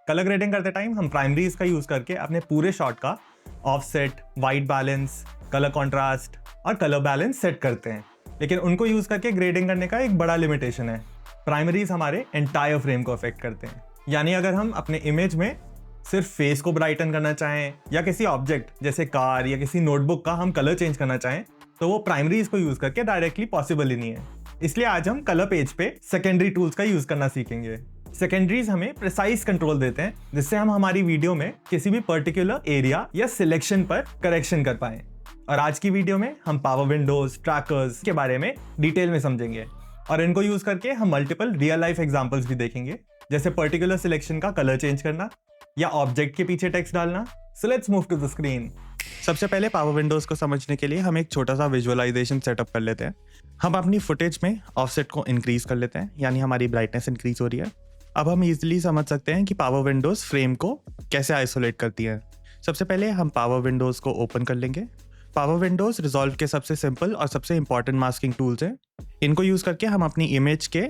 Colour grading करते time हम primaries का यूज करके अपने पूरे शॉट का offset, white balance, colour contrast और कलर बैलेंस सेट करते हैं। लेकिन उनको यूज करके ग्रेडिंग करने का एक बड़ा लिमिटेशन है, प्राइमरीज हमारे एंटायर फ्रेम को अफेक्ट करते हैं। यानी अगर हम अपने इमेज में सिर्फ फेस को ब्राइटन करना चाहें या किसी ऑब्जेक्ट जैसे कार या किसी नोटबुक का हम कलर चेंज करना चाहें तो वो प्राइमरीज को यूज करके डायरेक्टली पॉसिबल ही नहीं है। इसलिए आज हम कलर पेज पे सेकेंडरी टूल्स का यूज करना सीखेंगे। सेकेंडरीज हमें प्रिसाइज कंट्रोल देते हैं जिससे हम हमारी वीडियो में किसी भी पर्टिकुलर एरिया या सिलेक्शन पर करेक्शन कर पाएं। और आज की वीडियो में हम पावर विंडोज, ट्रैकर्स के बारे में डिटेल में समझेंगे और इनको यूज करके हम मल्टीपल रियल लाइफ एग्जांपल्स भी देखेंगे, जैसे पर्टिकुलर सिलेक्शन का कलर चेंज करना या ऑब्जेक्ट के पीछे टेक्स्ट डालना। So let's move to the screen. सबसे पहले पावर विंडोज को समझने के लिए हम एक छोटा सा विजुअलाइजेशन सेटअप कर लेते हैं। हम अपनी फुटेज में ऑफसेट को इंक्रीज कर लेते हैं, यानी हमारी ब्राइटनेस इंक्रीज हो रही है। अब हम इजीली समझ सकते हैं कि पावर विंडोज फ्रेम को कैसे आइसोलेट करती है। सबसे पहले हम पावर विंडोज को ओपन कर लेंगे। पावर विंडोज रिजॉल्व के सबसे सिंपल और सबसे इंपॉर्टेंट मास्किंग टूल्स हैं। इनको यूज करके हम अपनी इमेज के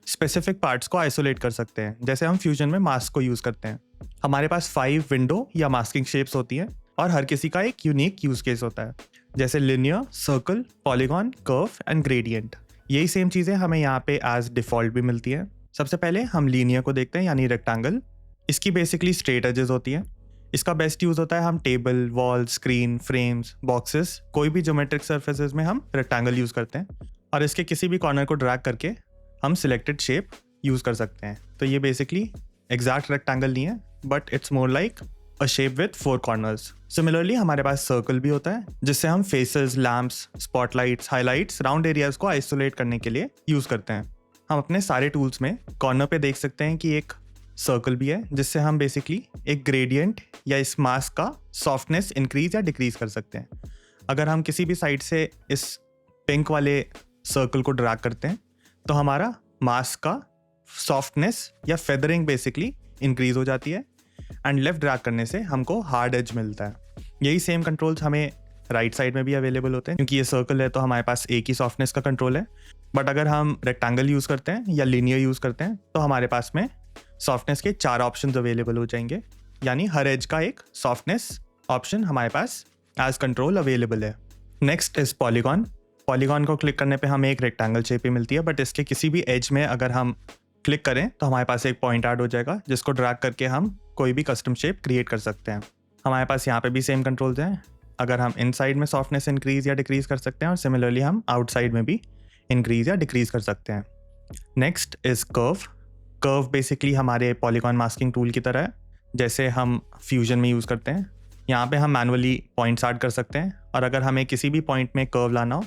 स्पेसिफिक पार्ट्स को आइसोलेट कर सकते हैं, जैसे हम फ्यूजन में मास्क को यूज करते हैं। हमारे पास 5 विंडो या मास्किंग शेप्स होती हैं और हर किसी का एक यूनिक यूज केस होता है, जैसे linear, circle, polygon, curve and gradient. यही सेम चीजें हमें यहाँ पे एज डिफॉल्ट भी मिलती हैं। सबसे पहले हम लीनियर को देखते हैं, यानी रेक्टेंगल। इसकी बेसिकली स्ट्रेट एजेस होती हैं। इसका बेस्ट यूज होता है हम table, wall, screen, frames, boxes, कोई भी ज्योमेट्रिक सर्फेसेस में हम रेक्टेंगल यूज करते हैं। और इसके किसी भी कॉर्नर को ड्रैग करके हम सिलेक्टेड शेप यूज कर सकते हैं। तो ये बेसिकली एग्जैक्ट रेक्टेंगल नहीं है, but it's more like a shape with 4 corners. Similarly हमारे पास सर्कल भी होता है, जिससे हम faces, lamps, spotlights, highlights, round areas को आइसोलेट करने के लिए यूज करते हैं। हम अपने सारे टूल्स में कॉर्नर पे देख सकते हैं कि एक सर्कल भी है, जिससे हम बेसिकली एक ग्रेडियंट या इस मास्क का सॉफ्टनेस इंक्रीज या डिक्रीज कर सकते हैं। अगर हम किसी भी साइड से इस पिंक वाले सर्कल को ड्रैग करते हैं तो हमारा मास्क का सॉफ्टनेस या फेदरिंग बेसिकली इंक्रीज हो जाती है, एंड लेफ्ट ड्रैग करने से हमको हार्ड एज मिलता है। यही सेम कंट्रोल्स हमें राइट साइड में भी अवेलेबल होते हैं, क्योंकि ये सर्कल है तो हमारे पास एक ही सॉफ्टनेस का कंट्रोल है। बट अगर हम रेक्टेंगल यूज करते हैं या लीनियर यूज करते हैं तो हमारे पास में सॉफ्टनेस के 4 ऑप्शन अवेलेबल हो जाएंगे, यानी हर एज का एक सॉफ्टनेस ऑप्शन हमारे पास एज कंट्रोल अवेलेबल है। Next is polygon. पॉलीगॉन को क्लिक करने पे हमें एक रेक्टेंगल शेप ही मिलती है, बट इसके किसी भी एज में अगर हम क्लिक करें तो हमारे पास एक पॉइंट ऐड हो जाएगा, जिसको ड्रैग करके हम कोई भी कस्टम शेप क्रिएट कर सकते हैं। हमारे पास यहाँ पे भी सेम कंट्रोल्स हैं। अगर हम इनसाइड में सॉफ्टनेस इंक्रीज या डिक्रीज कर सकते हैं, और सिमिलरली हम आउटसाइड में भी इंक्रीज या डिक्रीज कर सकते हैं। Next is curve. Curve basically हमारे पॉलीगॉन मास्किंग टूल की तरह है, जैसे हम फ्यूजन में यूज़ करते हैं। यहाँ पे हम मैनुअली पॉइंट्स ऐड कर सकते हैं, और अगर हमें किसी भी पॉइंट में कर्व लाना हो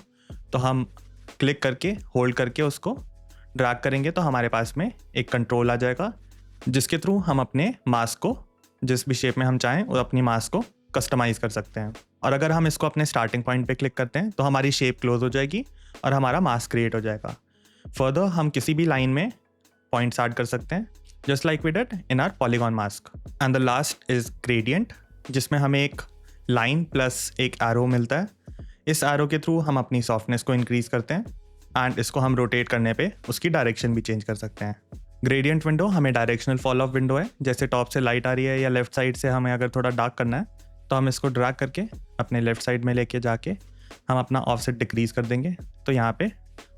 तो हम क्लिक करके होल्ड करके उसको ड्रैग करेंगे तो हमारे पास में एक कंट्रोल आ जाएगा, जिसके थ्रू हम अपने मास्क को जिस भी शेप में हम चाहें वो अपनी मास्क को कस्टमाइज कर सकते हैं। और अगर हम इसको अपने स्टार्टिंग पॉइंट पे क्लिक करते हैं तो हमारी शेप क्लोज हो जाएगी और हमारा मास्क क्रिएट हो जाएगा। फर्दर हम किसी भी लाइन में पॉइंट्स ऐड कर सकते हैं, just like we did in our polygon mask. And the last is gradient, जिसमें हमें एक लाइन प्लस एक एरो मिलता है। इस एरो के थ्रू हम अपनी सॉफ्टनेस को इंक्रीज करते हैं, एंड इसको हम रोटेट करने पे उसकी डायरेक्शन भी चेंज कर सकते हैं। ग्रेडियंट विंडो हमें डायरेक्शनल फॉल ऑफ विंडो है, जैसे टॉप से लाइट आ रही है या लेफ्ट साइड से हमें अगर थोड़ा डार्क करना है तो हम इसको ड्रैग करके अपने लेफ्ट साइड में लेके जाके हम अपना ऑफसेट डिक्रीज कर देंगे, तो यहाँ पे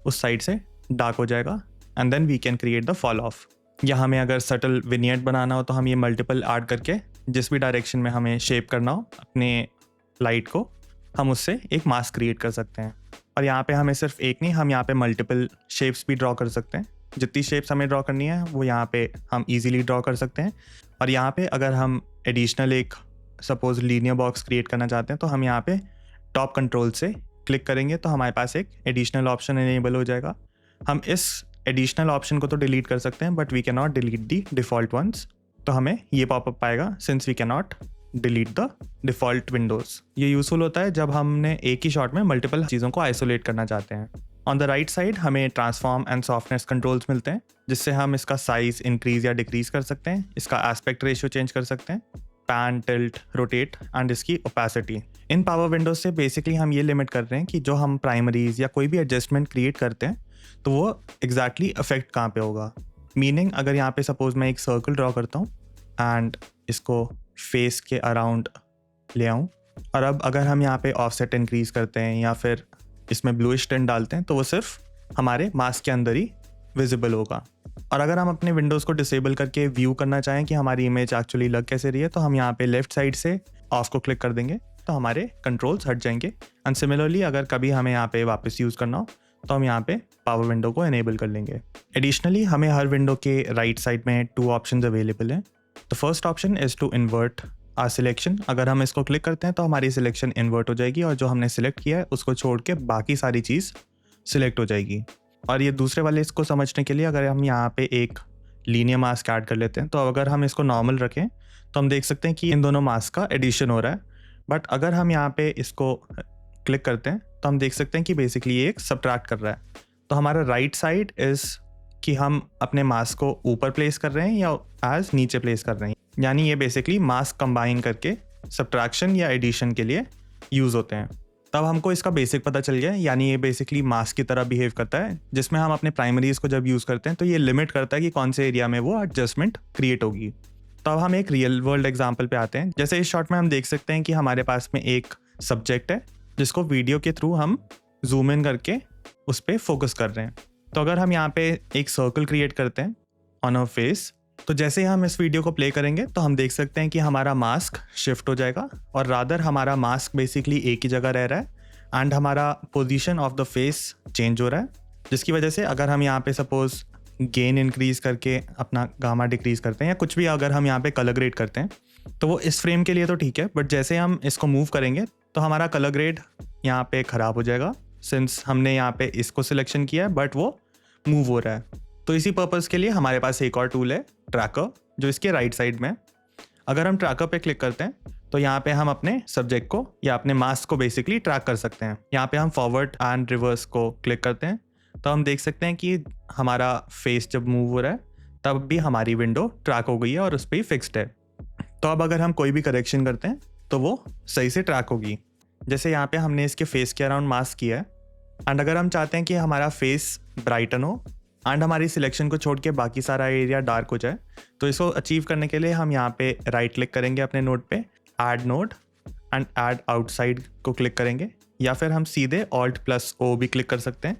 उस साइड से डार्क हो जाएगा, and then we can create the fall off. या हमें अगर सटल विनियट बनाना हो तो हम ये मल्टीपल ऐड करके जिस भी डायरेक्शन में हमें शेप करना हो अपने लाइट को, हम उससे एक मास्क क्रिएट कर सकते हैं। और यहाँ पे हमें सिर्फ एक नहीं, हम यहाँ पे मल्टीपल शेप्स भी ड्रॉ कर सकते हैं। जितनी शेप्स हमें ड्रॉ करनी है वो यहाँ पे हम इजीली ड्रॉ कर सकते हैं। और यहाँ पे अगर हम एडिशनल एक सपोज लीनियर बॉक्स क्रिएट करना चाहते हैं तो हम यहाँ पे टॉप कंट्रोल से क्लिक करेंगे तो हमारे पास एक एडिशनल ऑप्शन इनेबल हो जाएगा। हम इस एडिशनल ऑप्शन को तो डिलीट कर सकते हैं, but we can not delete the default ones. तो हमें ये पॉपअप आएगा, since we can not delete the default windows. ये यूज़फुल होता है जब हमने एक ही शॉट में मल्टीपल चीज़ों को आइसोलेट करना चाहते हैं। ऑन द राइट साइड हमें ट्रांसफॉर्म एंड सॉफ्टनेस कंट्रोल्स मिलते हैं, जिससे हम इसका साइज इंक्रीज या डिक्रीज कर सकते हैं, इसका एस्पेक्ट रेशियो चेंज कर सकते हैं, पैन, टिल्ट, रोटेट एंड इसकी ओपेसिटी। इन पावर विंडोज से बेसिकली हम ये लिमिट कर रहे हैं कि जो हम प्राइमरीज या कोई भी एडजस्टमेंट क्रिएट करते हैं तो वो एग्जैक्टली अफेक्ट कहाँ पे होगा। मीनिंग अगर यहाँ पे सपोज मैं एक सर्कल ड्रॉ करता हूँ एंड इसको फेस के अराउंड ले आऊँ। और अब अगर हम यहाँ पे ऑफसेट इंक्रीज़ करते हैं या फिर इसमें ब्लूइश टिंट डालते हैं तो वो सिर्फ हमारे मास्क के अंदर ही विजिबल होगा। और अगर हम अपने विंडोज़ को डिसेबल करके व्यू करना चाहें कि हमारी इमेज एक्चुअली लग कैसे रही है, तो हम यहाँ पे लेफ्ट साइड से ऑफ को क्लिक कर देंगे तो हमारे कंट्रोल्स हट जाएंगे। एंड सिमिलरली अगर कभी हमें यहाँ पे वापस यूज़ करना हो तो हम यहाँ पे पावर विंडो को इनेबल कर लेंगे। एडिशनली हमें हर विंडो के राइट साइड में 2 ऑप्शंस अवेलेबल हैं। The first option is to invert our selection. अगर हम इसको क्लिक करते हैं तो हमारी सिलेक्शन इन्वर्ट हो जाएगी और जो हमने सिलेक्ट किया है उसको छोड़ के बाकी सारी चीज़ सिलेक्ट हो जाएगी। और ये दूसरे वाले इसको समझने के लिए अगर हम यहाँ पे एक लीनियर मास्क ऐड कर लेते हैं तो अगर हम इसको नॉर्मल रखें तो हम देख सकते हैं कि इन दोनों मास्क का एडिशन हो रहा है। बट अगर हम यहाँ पे इसको क्लिक करते हैं तो हम देख सकते हैं कि बेसिकली ये एक सब्ट्रैक्ट कर रहा है। तो हमारा राइट साइड इज़ कि हम अपने मास्क को ऊपर प्लेस कर रहे हैं या एज नीचे प्लेस कर रहे हैं, यानी ये बेसिकली मास्क कंबाइन करके सब्ट्रैक्शन या एडिशन के लिए यूज़ होते हैं। तब हमको इसका बेसिक पता चल गया, यानी ये बेसिकली मास्क की तरह बिहेव करता है, जिसमें हम अपने प्राइमरीज को जब यूज़ करते हैं तो ये लिमिट करता है कि कौन से एरिया में वो एडजस्टमेंट क्रिएट होगी। तब हम एक रियल वर्ल्ड एग्जांपल पे आते हैं। जैसे इस शॉट में हम देख सकते हैं कि हमारे पास में एक सब्जेक्ट है जिसको वीडियो के थ्रू हम जूम इन करके उस पर फोकस कर रहे हैं। तो अगर हम यहाँ पे एक सर्कल क्रिएट करते हैं ऑन अवर फेस, तो जैसे हम इस वीडियो को प्ले करेंगे तो हम देख सकते हैं कि हमारा मास्क शिफ्ट हो जाएगा और रादर हमारा मास्क बेसिकली एक ही जगह रह रहा है एंड हमारा position of the face change हो रहा है, जिसकी वजह से अगर हम यहाँ पे सपोज गेन इंक्रीज करके अपना गामा डिक्रीज करते हैं या कुछ भी अगर हम यहाँ पे कलर ग्रेड करते हैं तो वो इस फ्रेम के लिए तो ठीक है, बट जैसे हम इसको मूव करेंगे तो हमारा कलर ग्रेड यहाँ पे ख़राब हो जाएगा सिंस हमने यहाँ पे इसको सिलेक्शन किया है बट वो मूव हो रहा है। तो इसी पर्पज़ के लिए हमारे पास एक और टूल है ट्रैकर, जो इसके राइट साइड में। अगर हम ट्रैकर पे क्लिक करते हैं तो यहाँ पे हम अपने सब्जेक्ट को या अपने मास्क को बेसिकली ट्रैक कर सकते हैं। यहाँ पे हम फॉरवर्ड एंड रिवर्स को क्लिक करते हैं तो हम देख सकते हैं कि हमारा फेस जब मूव हो रहा है तब भी हमारी विंडो ट्रैक हो गई है और उस पर ही फिक्स्ड है। तो अब अगर हम कोई भी करेक्शन करते हैं तो वो सही से ट्रैक होगी। जैसे यहाँ पे हमने इसके फेस के अराउंड मास्क किया है एंड अगर हम चाहते हैं कि हमारा फेस ब्राइटन हो एंड हमारी सिलेक्शन को छोड़ के बाकी सारा एरिया डार्क हो जाए, तो इसको अचीव करने के लिए हम यहाँ पे राइट क्लिक करेंगे अपने नोड पे, add node and add outside को क्लिक करेंगे, या फिर हम सीधे Alt+O भी क्लिक कर सकते हैं।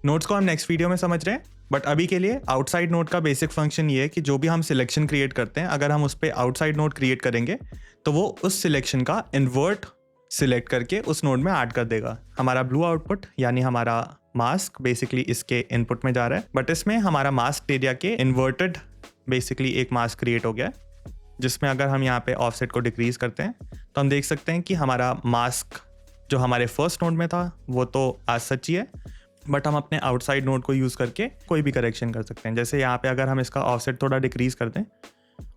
नोड्स को हम नेक्स्ट वीडियो में समझ रहे हैं, बट अभी के लिए आउटसाइड नोड का बेसिक फंक्शन ये है कि जो भी हम सिलेक्शन क्रिएट करते हैं अगर हम उस पर आउटसाइड नोड क्रिएट करेंगे तो वो उस सिलेक्शन का इन्वर्ट सिलेक्ट करके उस नोड में ऐड कर देगा। हमारा ब्लू आउटपुट यानी हमारा मास्क बेसिकली इसके इनपुट में जा रहा है, बट इसमें हमारा मास्क एरिया के इन्वर्टेड बेसिकली एक मास्क क्रिएट हो गया है, जिसमें अगर हम यहाँ पे ऑफसेट को डिक्रीज करते हैं तो हम देख सकते हैं कि हमारा मास्क जो हमारे फर्स्ट नोड में था वो तो आज सच ही है, बट हम अपने आउटसाइड नोड को यूज़ करके कोई भी करेक्शन कर सकते हैं। जैसे यहाँ पे अगर हम इसका ऑफसेट थोड़ा डिक्रीज कर दें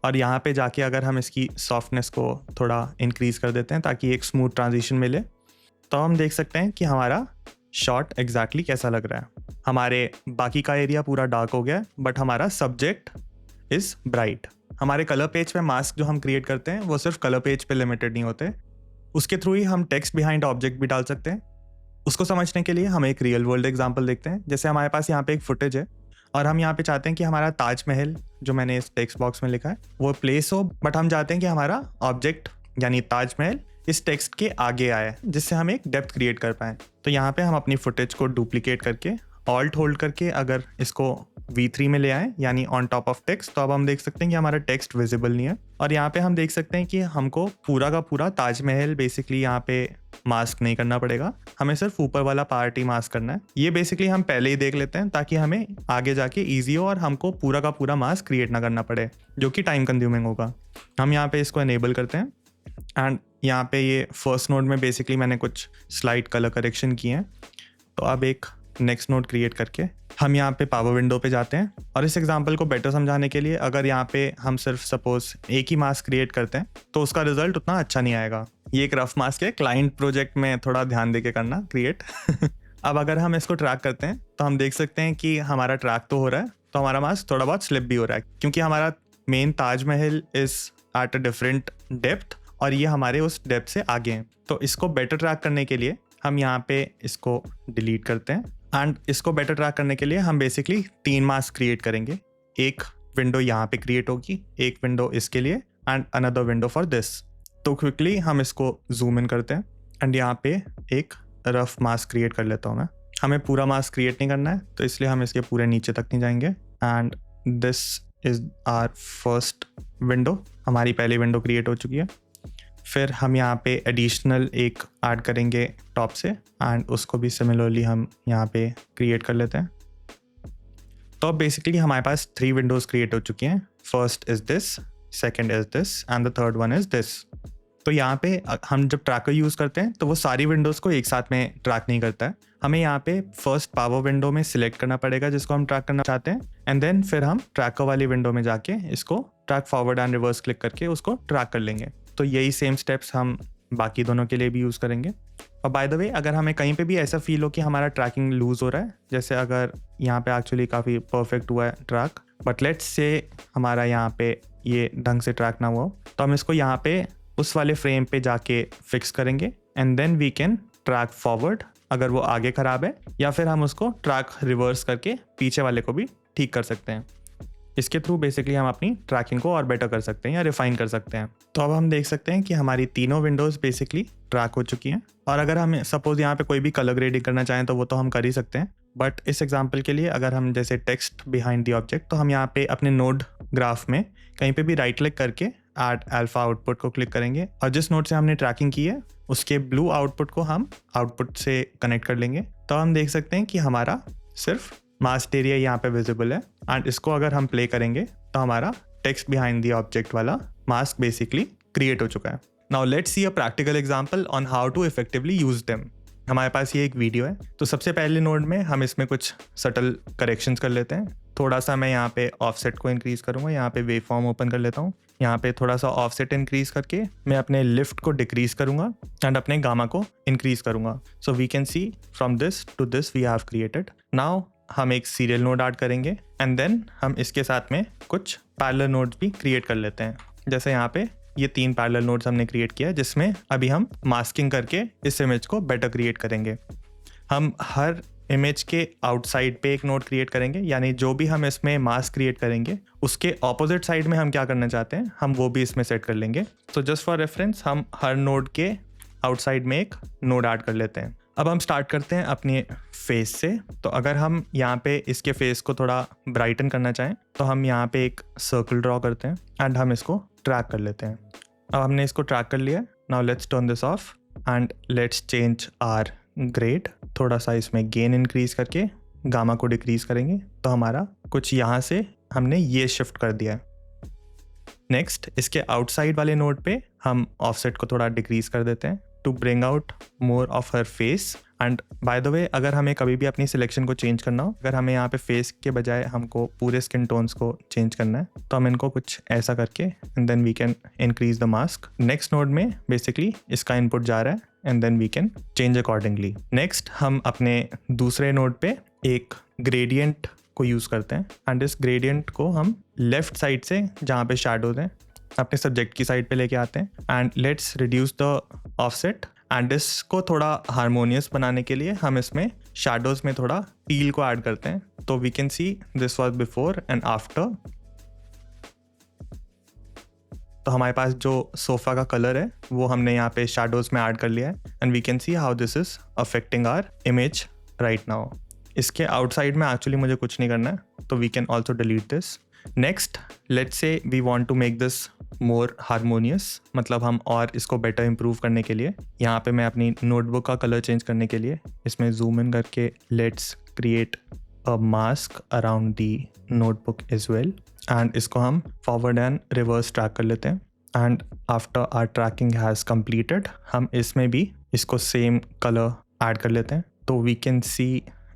और यहाँ पे जाके अगर हम इसकी सॉफ्टनेस को थोड़ा इंक्रीज कर देते हैं ताकि एक स्मूथ ट्रांजिशन मिले, तो हम देख सकते हैं कि हमारा शॉट एग्जैक्टली कैसा लग रहा है। हमारे बाकी का एरिया पूरा डार्क हो गया है बट हमारा सब्जेक्ट इज़ ब्राइट। हमारे कलर पेज पे मास्क जो हम क्रिएट करते हैं वो सिर्फ कलर पेज पे लिमिटेड नहीं होते, उसके थ्रू ही हम टेक्स्ट बिहाइंड ऑब्जेक्ट भी डाल सकते हैं। उसको समझने के लिए हम एक रियल वर्ल्ड एग्जांपल देखते हैं। जैसे हमारे पास यहाँ पे एक फुटेज है और हम यहाँ पे चाहते हैं कि हमारा ताजमहल जो मैंने इस टेक्स्ट बॉक्स में लिखा है वो प्लेस हो, बट हम चाहते हैं कि हमारा ऑब्जेक्ट यानी ताजमहल इस टेक्स्ट के आगे आए जिससे हम एक डेप्थ क्रिएट कर पाएँ। तो यहाँ पे हम अपनी फुटेज को डुप्लीकेट करके ऑल्ट होल्ड करके अगर इसको V3 में ले आए यानी ऑन टॉप ऑफ टेक्स्ट, तो अब हम देख सकते हैं कि हमारा टेक्स्ट विजिबल नहीं है। और यहाँ पे हम देख सकते हैं कि हमको पूरा का पूरा ताजमहल बेसिकली यहाँ पे मास्क नहीं करना पड़ेगा, हमें सिर्फ ऊपर वाला पार्ट ही मास्क करना है। ये बेसिकली हम पहले ही देख लेते हैं ताकि हमें आगे जाके ईजी हो और हमको पूरा का पूरा मास्क क्रिएट ना करना पड़े, जो कि टाइम कंज्यूमिंग होगा। हम यहाँ पे इसको एनेबल करते हैं एंड यहाँ पे ये फर्स्ट नोड में बेसिकली मैंने कुछ स्लाइड कलर करेक्शन किए हैं। तो अब एक नेक्स्ट नोड क्रिएट करके हम यहाँ पे पावर विंडो पे जाते हैं और इस एग्जांपल को बेटर समझाने के लिए अगर यहाँ पे हम सिर्फ सपोज एक ही मास्क क्रिएट करते हैं तो उसका रिजल्ट उतना अच्छा नहीं आएगा। ये एक रफ मास्क है, क्लाइंट प्रोजेक्ट में थोड़ा ध्यान दे के करना क्रिएट। अब अगर हम इसको ट्रैक करते हैं तो हम देख सकते हैं कि हमारा ट्रैक तो हो रहा है, तो हमारा मास्क थोड़ा बहुत स्लिप भी हो रहा है क्योंकि हमारा main Taj Mahal is at a different depth और ये हमारे उस डेप्थ से आगे हैं। तो इसको बेटर ट्रैक करने के लिए हम यहाँ पे इसको डिलीट करते हैं एंड इसको बेटर ट्रैक करने के लिए हम बेसिकली 3 मास्क क्रिएट करेंगे। एक विंडो यहाँ पे क्रिएट होगी, एक विंडो इसके लिए and another window for this. तो क्विकली हम इसको जूम इन करते हैं एंड यहाँ पे एक रफ मास्क क्रिएट कर लेता हूँ मैं। हमें पूरा मास्क क्रिएट नहीं करना है, तो इसलिए हम इसके पूरे नीचे तक नहीं जाएंगे। And this is our first window, हमारी पहली विंडो क्रिएट हो चुकी है। फिर हम यहाँ पे एडिशनल एक ऐड करेंगे टॉप से एंड उसको भी सिमिलरली हम यहाँ पे क्रिएट कर लेते हैं। तो अब बेसिकली हमारे पास 3 विंडोज़ क्रिएट हो चुकी हैं। First is this, second is this and the third one is this. तो यहाँ पे हम जब ट्रैकर यूज़ करते हैं तो वो सारी विंडोज़ को एक साथ में ट्रैक नहीं करता है। हमें यहाँ पे फर्स्ट पावर विंडो में सिलेक्ट करना पड़ेगा जिसको हम ट्रैक करना चाहते हैं, एंड देन फिर हम ट्रैकर वाली विंडो में जाके इसको track forward and reverse click करके उसको ट्रैक कर लेंगे। तो यही सेम स्टेप्स हम बाकी दोनों के लिए भी यूज़ करेंगे। और बाय द वे, अगर हमें कहीं पे भी ऐसा फील हो कि हमारा ट्रैकिंग लूज़ हो रहा है, जैसे अगर यहाँ पे एक्चुअली काफ़ी परफेक्ट हुआ है ट्रैक, बट लेट्स से हमारा यहाँ पे ये ढंग से ट्रैक ना हुआ हो, तो हम इसको यहाँ पे उस वाले फ्रेम पे जाके फिक्स करेंगे and then we can track forward अगर वो आगे ख़राब है, या फिर हम उसको ट्रैक रिवर्स करके पीछे वाले को भी ठीक कर सकते हैं। इसके थ्रू बेसिकली हम अपनी ट्रैकिंग को और बेटर कर सकते हैं या रिफाइन कर सकते हैं। तो अब हम देख सकते हैं कि हमारी तीनों विंडोज़ बेसिकली ट्रैक हो चुकी हैं। और अगर हम सपोज यहाँ पे कोई भी कलर ग्रेडिंग करना चाहें तो वो तो हम कर ही सकते हैं, बट इस एग्जांपल के लिए अगर हम जैसे टेक्स्ट बिहाइंड द ऑब्जेक्ट, तो हम यहाँ पे अपने नोड ग्राफ में कहीं पे भी राइट क्लिक करके ऐड अल्फा आउटपुट को क्लिक करेंगे और जिस नोड से हमने ट्रैकिंग की है उसके ब्लू आउटपुट को हम आउटपुट से कनेक्ट कर लेंगे। तो हम देख सकते हैं कि हमारा सिर्फ मास्क एरिया यहाँ पे विजिबल है एंड इसको अगर हम प्ले करेंगे तो हमारा टेक्स्ट बिहाइंड द ऑब्जेक्ट वाला मास्क बेसिकली क्रिएट हो चुका है। Now let's see a practical example on how to effectively use them. हमारे पास ये एक वीडियो है, तो सबसे पहले नोड में हम इसमें कुछ सटल करेक्शंस कर लेते हैं। थोड़ा सा मैं यहाँ पे ऑफसेट को इंक्रीज करूँगा, यहाँ पे वेव फॉर्म ओपन कर लेता हूँ। यहाँ पे थोड़ा सा ऑफसेट इंक्रीज करके मैं अपने लिफ्ट को डिक्रीज करूँगा एंड अपने गामा को इंक्रीज करूँगा। So we can see from this to this we have created. Now हम एक सीरियल नोड ऐड करेंगे एंड देन हम इसके साथ में कुछ पैरेलल नोड्स भी क्रिएट कर लेते हैं। जैसे यहाँ पे ये 3 पैरेलल नोड्स हमने क्रिएट किया है जिसमें अभी हम मास्किंग करके इस इमेज को बेटर क्रिएट करेंगे। हम हर इमेज के आउटसाइड पे एक नोड क्रिएट करेंगे, यानी जो भी हम इसमें मास्क क्रिएट करेंगे उसके ऑपोजिट साइड में हम क्या करना चाहते हैं हम वो भी इसमें सेट कर लेंगे। तो जस्ट फॉर रेफरेंस हम हर नोड के आउटसाइड में एक नोड ऐड कर लेते हैं। अब हम स्टार्ट करते हैं अपने फेस से। तो अगर हम यहाँ पे इसके फेस को थोड़ा ब्राइटन करना चाहें तो हम यहाँ पे एक सर्कल ड्रॉ करते हैं एंड हम इसको ट्रैक कर लेते हैं। अब हमने इसको ट्रैक कर लिया। Now let's turn this off and let's change our grade. थोड़ा सा इसमें गेन इंक्रीज करके गामा को डिक्रीज करेंगे तो हमारा कुछ यहाँ से हमने ये शिफ्ट कर दिया है। नेक्स्ट इसके आउटसाइड वाले नोड पे हम ऑफसेट को थोड़ा डिक्रीज कर देते हैं to bring out more of her face. And by the way, अगर हमें कभी भी अपनी सिलेक्शन को चेंज करना हो, अगर हमें यहाँ पे फेस के बजाय हमको पूरे स्किन टोन्स को चेंज करना है तो हम इनको कुछ ऐसा करके and then we can increase the mask. Next node में बेसिकली इसका इनपुट जा रहा है and then we can change accordingly. Next हम अपने दूसरे नोड पे एक ग्रेडियंट को यूज़ करते हैं एंड इस ग्रेडियंट को हम लेफ्ट साइड से जहाँ पे शैडोज हैं अपने सब्जेक्ट की साइड पे लेके आते हैं and let's reduce the offset. And इसको थोड़ा हारमोनियस बनाने के लिए हम इसमें शैडोज में थोड़ा टील को ऐड करते हैं। तो we can see this was before and after. तो हमारे पास जो सोफ़ा का कलर है वो हमने यहाँ पे शैडोज में ऐड कर लिया है and we can see how this is affecting our image right now. इसके आउटसाइड में एक्चुअली मुझे कुछ नहीं करना है, तो we can also delete this. Next let's say we want to make this more harmonious, मतलब हम और इसको बेटर इम्प्रूव करने के लिए यहाँ पे मैं अपनी नोटबुक का कलर चेंज करने के लिए इसमें जूम इन करके let's create a mask around the notebook as well and इसको हम फॉरवर्ड एंड रिवर्स ट्रैक कर लेते हैं। And after our tracking has completed हम इसमें भी इसको सेम कलर ऐड कर लेते हैं। तो we can see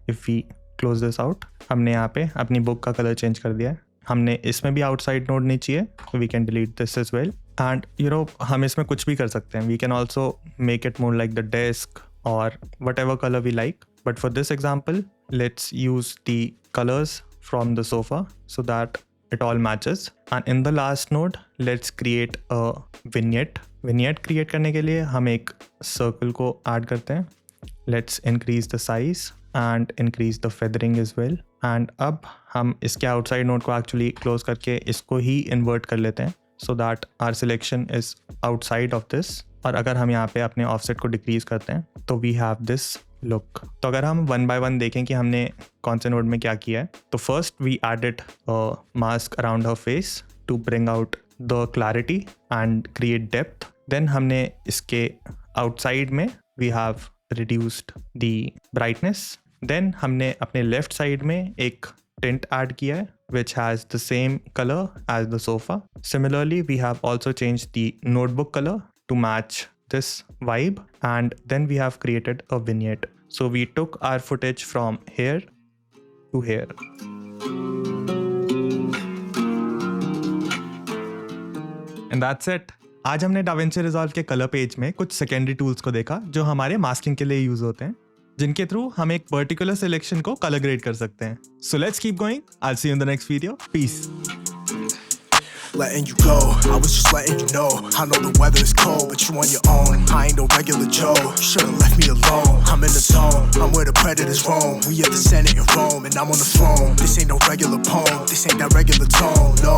if we close this out, हमने यहाँ पे अपनी बुक का कलर चेंज कर दिया है। हमने इसमें भी आउटसाइड नोड नहीं चाहिए, तो we can delete this as well. And you know हम इसमें कुछ भी कर सकते हैं। We can also make it more like the desk और whatever colour we like, but for this example let's use the colours from the sofa so that it all matches. And in the last node let's create a vignette create करने के लिए हम एक circle को add करते हैं। Let's increase the size and increase the feathering as well. And अब हम इसके outside node को actually close करके इसको ही invert कर लेते हैं so that our selection is outside of this. और अगर हम यहाँ पे अपने ऑफसेट को डिक्रीज करते हैं तो वी हैव दिस लुक। तो अगर हम 1 by 1 देखें कि हमने कौन से नोड में क्या किया है, तो first we added mask around her face to bring out the clarity and create depth. Then हमने इसके आउटसाइड में we have reduced the brightness. Then हमने अपने लेफ्ट साइड में एक टिंट ऐड किया है which has the same color as the sofa. Similarly, we have also changed the notebook color to match this vibe, and then we have created a vignette. So we took our footage from here to here. And that's it. आज हमने DaVinci Resolve के colour page में कुछ secondary tools को देखा जो हमारे masking के लिए यूज होते हैं, जिनके थ्रू हम एक पर्टिकुलर सिलेक्शन को कलर ग्रेड कर सकते हैं। So let's keep going. I'll see you in the next video. Peace. Letting you go, I was just letting you know. I know the weather is cold, but you on your own. I ain't no regular Joe, you should've left me alone. I'm in the zone, I'm where the predators roam. We at the Senate in Rome, and I'm on the throne. This ain't no regular poem, this ain't that regular tone, no.